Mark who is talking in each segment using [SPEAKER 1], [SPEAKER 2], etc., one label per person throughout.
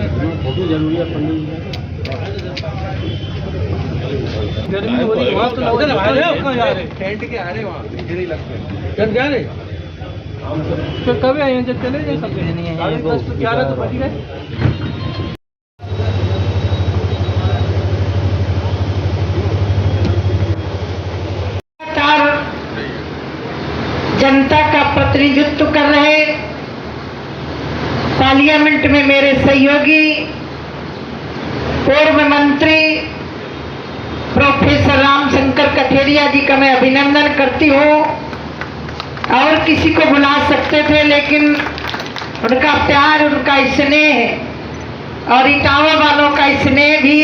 [SPEAKER 1] Photo जरूरी है पंडित गर्मी हो रही वहाँ तो उधर आ रहे हो जा रहे टेंट के आ रहे वहाँ इधर ही लगते जब जा रहे तो कभी आए जब चले जाए सब नहीं है 10 तो 11 तो बज गए।
[SPEAKER 2] जनता का प्रतिनिधित्व कर रहे पार्लियामेंट में मेरे सहयोगी पूर्व मंत्री प्रोफेसर रामशंकर कठेरिया जी का मैं अभिनंदन करती हूँ। और किसी को बुला सकते थे लेकिन उनका प्यार, उनका स्नेह और इटावा वालों का स्नेह भी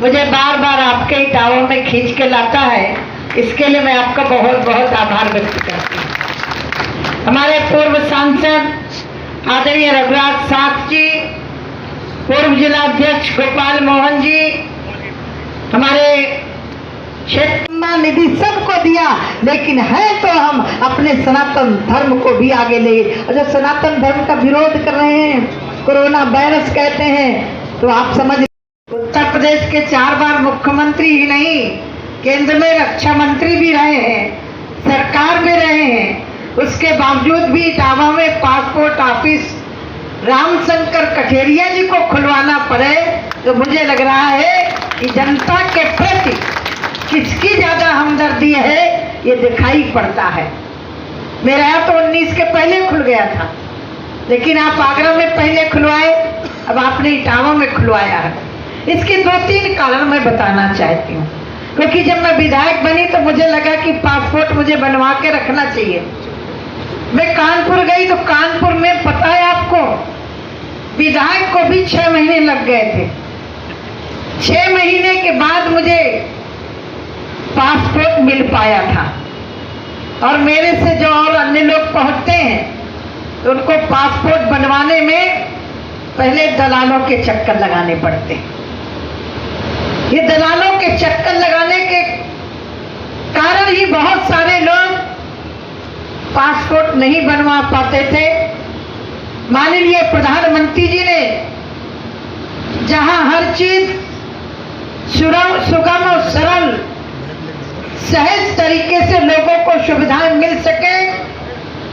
[SPEAKER 2] मुझे बार बार आपके इटावा में खींच के लाता है। इसके लिए मैं आपका बहुत बहुत आभार व्यक्त करती हूँ। हमारे पूर्व सांसद आदरणीय रघुराज साथ जी, पूर्व जिला अध्यक्ष गोपाल मोहन जी, हमारे क्षेत्र निधि सबको दिया, लेकिन है तो हम अपने सनातन धर्म को भी आगे ले। और जो सनातन धर्म का विरोध कर रहे हैं, कोरोना वायरस कहते हैं, तो आप समझ, उत्तर प्रदेश के 4 बार मुख्यमंत्री ही नहीं, केंद्र में रक्षा मंत्री भी रहे हैं, सरकार में रहे हैं, उसके बावजूद भी इटावा में पासपोर्ट ऑफिस रामशंकर कठेरिया जी को खुलवाना पड़े, तो मुझे लग रहा है कि जनता के प्रति किसकी ज्यादा हमदर्दी है ये दिखाई पड़ता है। मेरा यहाँ तो 19 के पहले खुल गया था, लेकिन आप आगरा में पहले खुलवाए, अब आपने इटावा में खुलवाया है। इसके 2-3 कारण मैं बताना चाहती हूँ, क्योंकि जब मैं विधायक बनी तो मुझे लगा कि पासपोर्ट मुझे बनवा के रखना चाहिए। मैं कानपुर गई तो कानपुर में पता है आपको, विधायक को भी 6 महीने लग गए थे। 6 महीने के बाद मुझे पासपोर्ट मिल पाया था। और मेरे से जो और अन्य लोग पहुंचते हैं तो उनको पासपोर्ट बनवाने में पहले दलालों के चक्कर लगाने पड़ते हैं। ये दलालों के चक्कर लगाने के कारण ही बहुत सारे लोग पासपोर्ट नहीं बनवा पाते थे। माननीय प्रधानमंत्री जी ने जहां हर चीज सुगम और सरल सहज तरीके से लोगों को सुविधाएं मिल सके,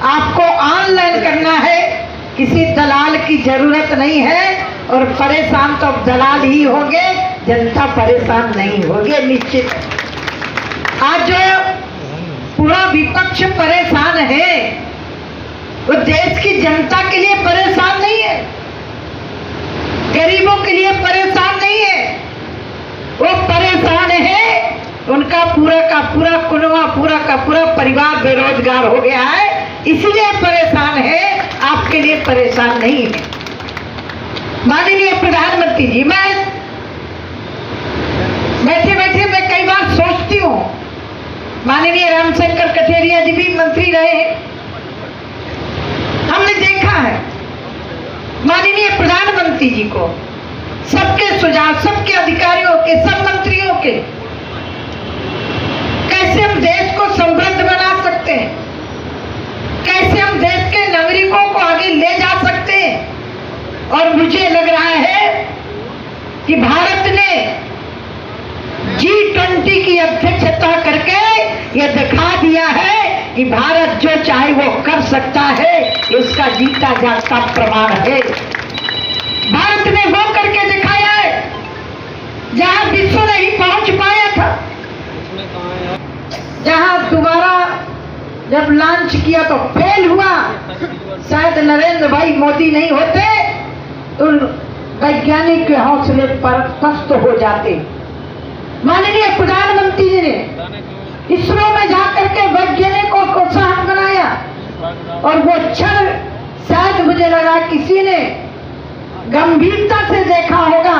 [SPEAKER 2] आपको ऑनलाइन करना है, किसी दलाल की जरूरत नहीं है। और परेशान तो दलाल ही होंगे, जनता परेशान नहीं होगी निश्चित। आज जो पूरा विपक्ष परेशान है वो देश की जनता के लिए परेशान नहीं है, गरीबों के लिए परेशान नहीं है, वो परेशान है उनका पूरा का पूरा कुनवा, पूरा का पूरा परिवार बेरोजगार हो गया है, इसलिए परेशान है, आपके लिए परेशान नहीं है। माननीय प्रधानमंत्री जी, मैं बैठे बैठे मैं कई बार सोचती हूँ, माननीय रामशंकर कठेरिया जी भी मंत्री रहे हैं, हमने देखा है माननीय प्रधानमंत्री जी को, सबके सुझाव, सबके अधिकारियों के, सब मंत्रियों के, कैसे हम देश को समृद्ध बना सकते हैं, कैसे हम देश के नागरिकों को आगे ले जा सकते हैं। और मुझे लग रहा है कि भारत ने G20 की अध्यक्षता करके ये दिखा दिया है कि भारत जो चाहे वो कर सकता है, इसका जीता जागता प्रमाण है। भारत ने वो करके दिखाया है जहां विश्व नहीं पहुंच पाया था। जहां दोबारा जब लॉन्च किया तो फेल हुआ, शायद नरेंद्र भाई मोदी नहीं होते तो वैज्ञानिक के हौसले पर पस्त हो जाते। माननीय प्रधानमंत्री जी ने इसरो में जाकर के वैज्ञानिकों को प्रोत्साहन बनाया, और वो क्षण शायद मुझे लगा किसी ने गंभीरता से देखा होगा,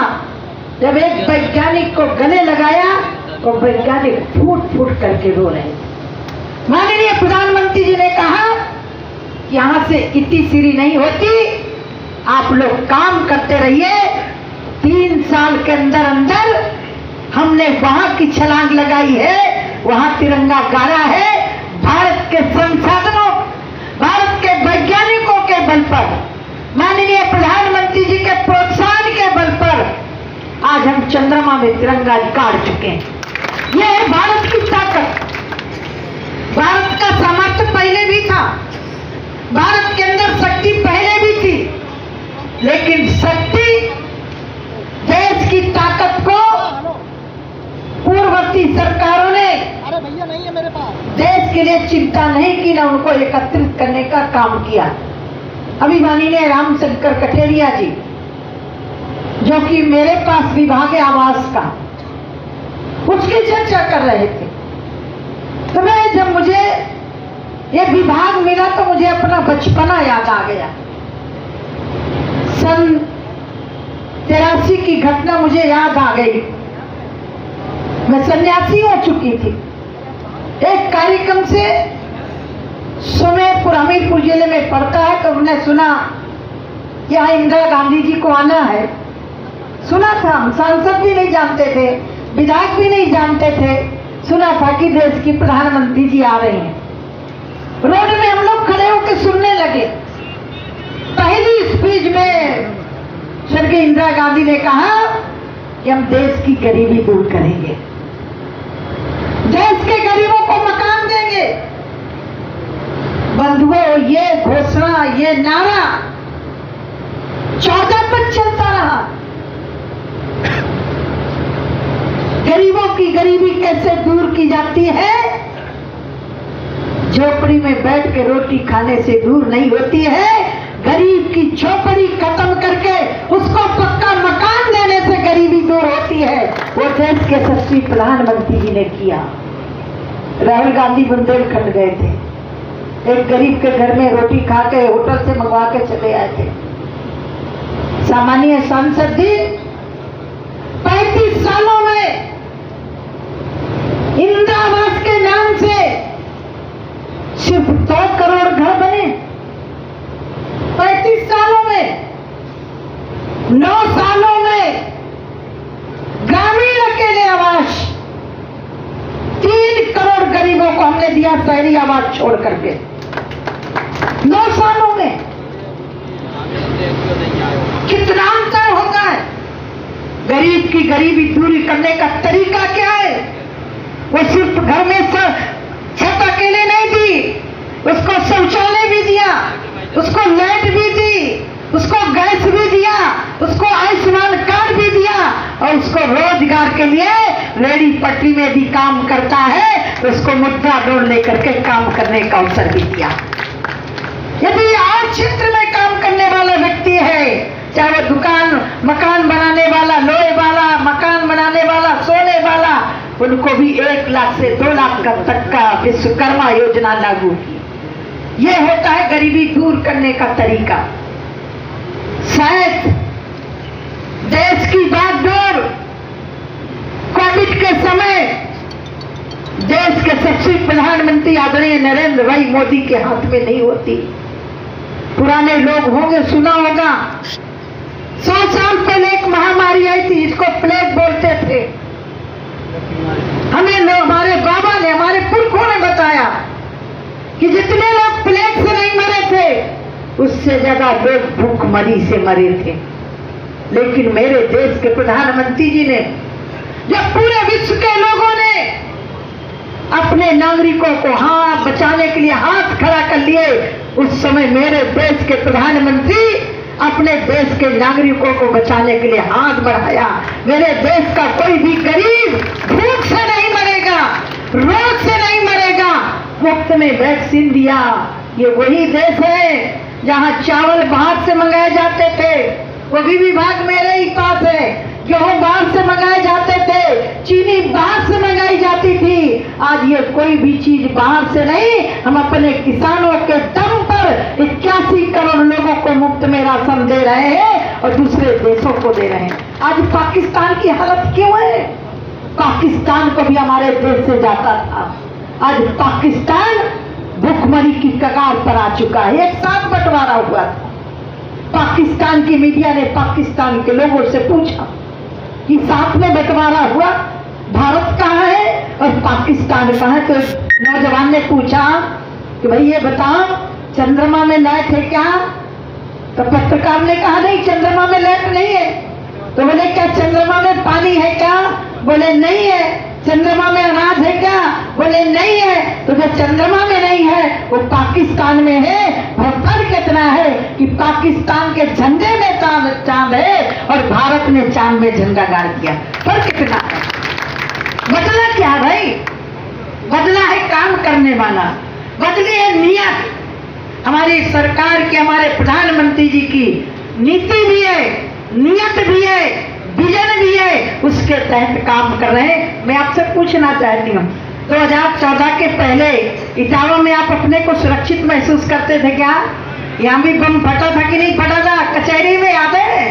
[SPEAKER 2] जब एक वैज्ञानिक को गले लगाया तो वैज्ञानिक फूट फूट करके रो रहे। माननीय प्रधानमंत्री जी ने कहा कि यहां से इतनी सीरी नहीं होती, आप लोग काम करते रहिए। 3 साल के अंदर अंदर हमने वहां की छलांग लगाई है, वहां तिरंगा गाड़ा है। भारत के संसाधनों, भारत के वैज्ञानिकों के बल पर, माननीय प्रधानमंत्री जी के प्रोत्साहन आज हम चंद्रमा में तिरंगा गाड़ चुके हैं। ये है भारत की ताकत। भारत का सामर्थ्य पहले भी था, भारत के अंदर शक्ति पहले भी थी, लेकिन शक्ति देश की ताकत को पूर्ववर्ती सरकारों ने देश के लिए चिंता नहीं की, ना उनको एकत्रित करने का काम किया। अभी माननीय रामशंकर कठेरिया जी, जो कि मेरे पास विभाग आवास का, उसकी चर्चा कर रहे थे, तो मैं जब मुझे ये विभाग मिला तो मुझे अपना बचपना याद आ गया। सन 83 की घटना मुझे याद आ गई। मैं सन्यासी हो चुकी थी। एक कार्यक्रम से सुमेरपुर हमीरपुर जिले में पड़ता है, तो हमने सुना यहाँ इंदिरा गांधी जी को आना है। सुना था, हम सांसद भी नहीं जानते थे, विधायक भी नहीं जानते थे, सुना था कि देश की प्रधानमंत्री जी आ रही हैं। रोड में हम लोग खड़े होकर सुनने लगे। पहली स्पीच में स्वर्गीय इंदिरा गांधी ने कहा कि हम देश की गरीबी दूर करेंगे, देश के गरीबों को मकान देंगे। बंधुओं, ये घोषणा, ये नारा 14 तक चलता रहा। गरीबों की गरीबी कैसे दूर की जाती है? झोपड़ी में बैठ के रोटी खाने से दूर नहीं होती है। गरीब की झोपड़ी खत्म करके उसको पक्का मकान देने से गरीबी दूर होती है। वो देश के यशस्वी प्रधानमंत्री जी ने किया। राहुल गांधी बुंदेलखंड गए थे, एक गरीब के घर में रोटी खा के होटल से मंगवा के चले आए थे। सामान्य सांसद जी 35 सालों में इंदिरा आवास के नाम से सिर्फ 2 करोड़ घर बने। 35 सालों में, 9 सालों में ग्रामीण अकेले आवास 3 करोड़ गरीबों को हमने दिया, शहरी आवास छोड़ करके 9 सालों में। कितना अंतर होता है? गरीब की गरीबी दूरी करने का तरीका क्या है? वो सिर्फ घर में छत अकेले नहीं दी, उसको शौचालय भी दिया, उसको लाइट भी दी, उसको गैस भी दिया, उसको आयुष्मान कार्ड भी दिया, और उसको रोजगार के लिए रेडी पटरी में भी काम करता है तो उसको मुद्रा लोन लेकर के काम करने का अवसर भी दिया। यदि और क्षेत्र में काम करने वाला व्यक्ति है, चाहे वो दुकान, मकान बनाने वाला, लोहे वाला, मकान बनाने वाला, सोने वाला, उनको भी 1 लाख से 2 लाख तक का विश्वकर्मा योजना लागू की। ये होता है गरीबी दूर करने का तरीका। शायद देश की बागडोर कोविड के समय देश के सबसे प्रधानमंत्री आदरणीय नरेंद्र भाई मोदी के हाथ में नहीं होती। पुराने लोग होंगे, सुना होगा, 100 साल पहले एक महामारी आई थी, इसको प्लेग बोलते थे। हमें हमारे बाबा ने, हमारे पुरखों ने बताया कि जितने लोग प्लेग से नहीं मरे थे, उससे ज्यादा लोग भूखमरी से मरे थे। लेकिन मेरे देश के प्रधानमंत्री जी ने, जब पूरे विश्व के लोगों ने अपने नागरिकों को हाथ बचाने के लिए हाथ खड़ा कर लिए, उस समय मेरे देश के प्रधानमंत्री अपने देश के नागरिकों को बचाने के लिए हाथ बढ़ाया। मेरे देश का कोई भी गरीब भूख से नहीं मरेगा, रोग से नहीं मरेगा, मुफ्त में वैक्सीन दिया। ये वही देश है जहां चावल बाहर से मंगाए जाते थे, वो भी विभाग मेरे ही पास है। गेहूं बाहर से मंगाए जाते थे, चीनी बाहर से मंगाई जाती थी। आज ये कोई भी चीज बाहर से नहीं, हम अपने किसानों के दम पर 81 करोड़ लोगों को मुफ्त में राशन दे रहे हैं और दूसरे देशों को दे रहे हैं। आज पाकिस्तान की हालत क्यों है? पाकिस्तान को भी हमारे देश से जाता था, आज पाकिस्तान भूखमरी की कगार पर आ चुका है। एक साथ बंटवारा हुआ था। पाकिस्तान की मीडिया ने पाकिस्तान के लोगों से पूछा कि साथ में बंटवारा हुआ, भारत कहाँ है और पाकिस्तान कहाँ है? तो नौजवान ने पूछा कि भाई ये बताओ, चंद्रमा में लाइट है क्या? तो पत्रकार ने कहा नहीं, चंद्रमा में लाइट नहीं है। तो बोले क्या चंद्रमा में पानी है क्या? बोले नहीं है। चंद्रमा में अनाज है क्या? बोले नहीं है। तो जो चंद्रमा में नहीं है वो पाकिस्तान में है। और फर्क इतना है कि पाकिस्तान के झंडे में चांद है और भारत ने चांद में झंडा गाड़ दिया। फर्क इतना है। बदला क्या भाई? बदला है काम करने वाला, बदली है नियत। हमारी सरकार की, हमारे प्रधानमंत्री जी की नीति भी है, नियत भी है, विजन भी है, उसके तहत काम कर रहे हैं। मैं आपसे पूछना चाहती हूँ 2014 के पहले इटावा में आप अपने को सुरक्षित महसूस करते थे क्या? यहाँ भी बम फटा था कि नहीं फटा था? कचहरी में याद है?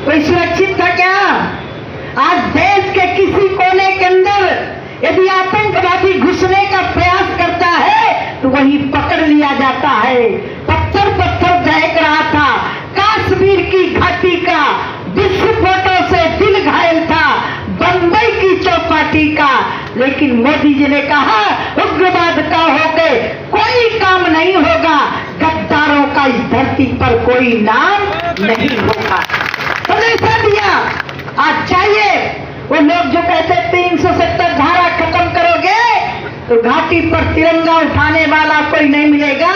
[SPEAKER 2] कोई सुरक्षित था क्या? आज देश के किसी कोने के अंदर यदि आतंकवादी घुसने का प्रयास करता है तो वही पकड़ लिया जाता है। पत्थर पत्थर दहक रहा था। कश्मीर की घाटी का विस्फोटों से दिल घायल था, बंबई की चौपाटी का। लेकिन मोदी जी ने कहा उग्रवाद का होकर कोई काम नहीं होगा, गद्दारों का इस धरती पर कोई नाम नहीं होगा। संदेशा दिया। आज चाहिए वो लोग जो कहते 370 धारा खत्म करोगे तो घाटी पर तिरंगा उठाने वाला कोई नहीं मिलेगा।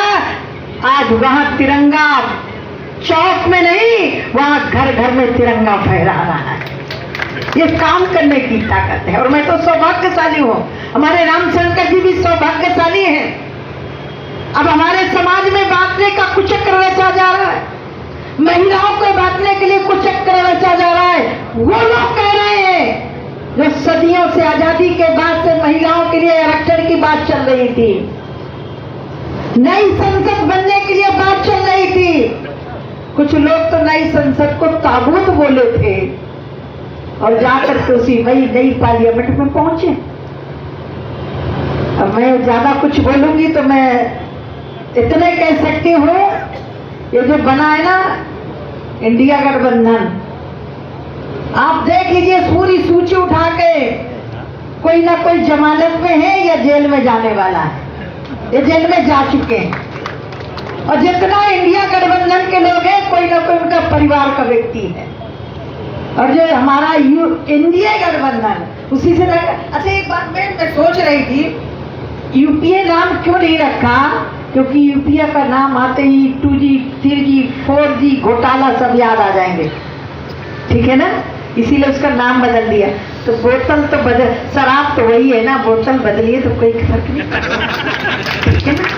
[SPEAKER 2] आज वहां तिरंगा चौक में नहीं, वहां घर घर में तिरंगा फहरा रहा है। ये काम करने की ताकत है। और मैं तो सौभाग्यशाली हूं, हमारे रामशंकर जी भी सौभाग्यशाली हैं। अब हमारे समाज में बांटने का कुचक्र रचा जा रहा है, महिलाओं को बांटने के लिए कुचक्र रचा जा रहा है। वो लोग कह रहे हैं जो सदियों से आजादी के बाद से महिलाओं के लिए आरक्षण की बात चल रही थी, नई संसद बनने के लिए बात चल रही थी। कुछ लोग तो नई संसद को ताबूत बोले थे और जाकर के उसी नई पार्लियामेंट में पहुंचे। अब मैं ज्यादा कुछ बोलूंगी तो मैं इतने कह सकती हूँ, ये जो बना है ना इंडिया गठबंधन, आप देख लीजिए पूरी सूची उठा के, कोई ना कोई जमानत में है या जेल में जाने वाला है। ये जेल में जा चुके हैं। और जितना इंडिया गठबंधन के लोग हैं कोई ना कोई उनका परिवार का व्यक्ति है। और जो हमारा इंडिया गठबंधन उसी से अच्छा, एक बात मैं सोच रही थी यूपीए नाम क्यों नहीं रखा? क्योंकि यूपीए का नाम आते ही 2G 3G 4G घोटाला सब याद आ जाएंगे, ठीक है ना? इसीलिए उसका नाम बदल दिया। तो बोतल तो बदल, शराब तो वही है ना, बोतल बदलिए तो कोई फर्क नहीं पड़ता, ठीक है ना?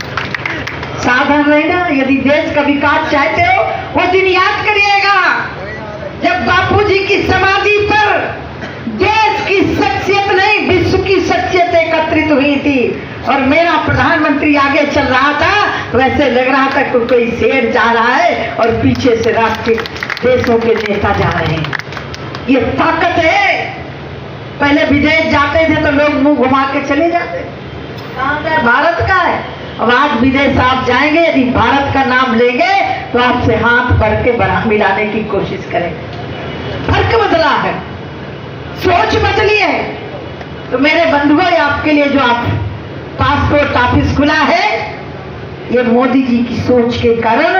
[SPEAKER 2] सावधान रहना। यदि देश का विकास चाहते हो वो दिन याद करिएगा जब बापूजी की समाधि पर देश की शख्सियत नहीं विश्व की शख्सियत एकत्रित हुई थी और मेरा प्रधानमंत्री आगे चल रहा था, वैसे लग रहा था कि कोई शेर जा रहा है और पीछे से राष्ट्रीय देशों के नेता जा रहे हैं। ये ताकत है। पहले विदेश जाते थे तो लोग मुंह घुमा के चले जाते, कहाँ का भारत का है। अब आज विदेश आप जाएंगे, यदि भारत का नाम लेंगे तो आपसे हाथ भर के मिलाने की कोशिश करेंगे। फर्क बदला है, सोच बदली है। तो मेरे बंधुओं, आपके लिए जो आप पासपोर्ट ऑफिस खुला है, ये मोदी जी की सोच के कारण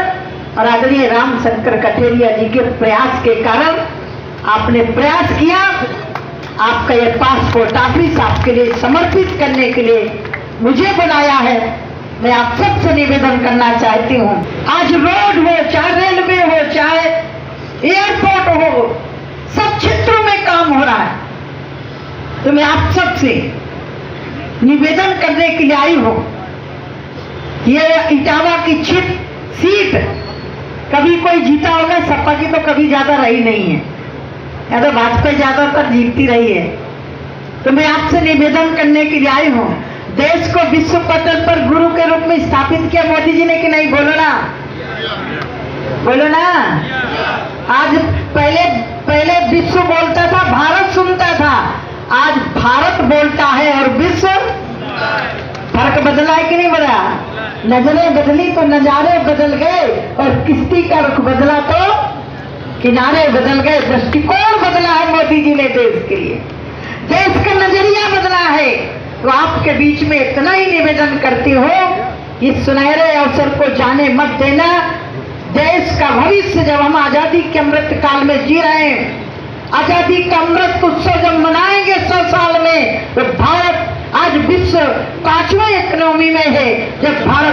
[SPEAKER 2] और आदरणीय रामशंकर कठेरिया जी के प्रयास के कारण आपने प्रयास किया। आपका ये पासपोर्ट ऑफिस आपके लिए समर्पित करने के लिए मुझे बुलाया है। मैं आप सबसे निवेदन करना चाहती हूँ, आज रोड हो, चाहे रेलवे हो, चाहे एयरपोर्ट हो, सब क्षेत्रों में काम हो रहा है। तो मैं आप सबसे निवेदन करने के लिए आई हूँ, ये इटावा की सीट कभी कोई जीता होगा, सपा की तो कभी ज्यादा रही नहीं है, या तो भाजपा ज्यादातर जीतती रही है। तो मैं आपसे निवेदन करने के लिए आई हूँ, देश को विश्व पटल पर गुरु के रूप में स्थापित किया मोदी जी ने कि नहीं? बोलो ना, बोलो ना। आज पहले विश्व बोलता था, भारत सुनता था, आज भारत बोलता है और विश्व। फर्क बदला है कि नहीं बदला? नजरें बदली तो नजारे बदल गए और किश्ती का रुख बदला तो किनारे बदल गए। दृष्टिकोण बदला है मोदी जी ने देश के लिए, देश का नजरिया बदला है। तो आपके बीच में इतना ही निवेदन करती हो, इस सुनहरे अवसर को जाने मत देना। देश का भविष्य जब हम आजादी के अमृत अमृत काल में जी रहे हैं। आजादी का अमृत उत्सव जब मनाएंगे 100 साल में, तो भारत आज विश्व 5वें इकोनॉमी में है। जब भारत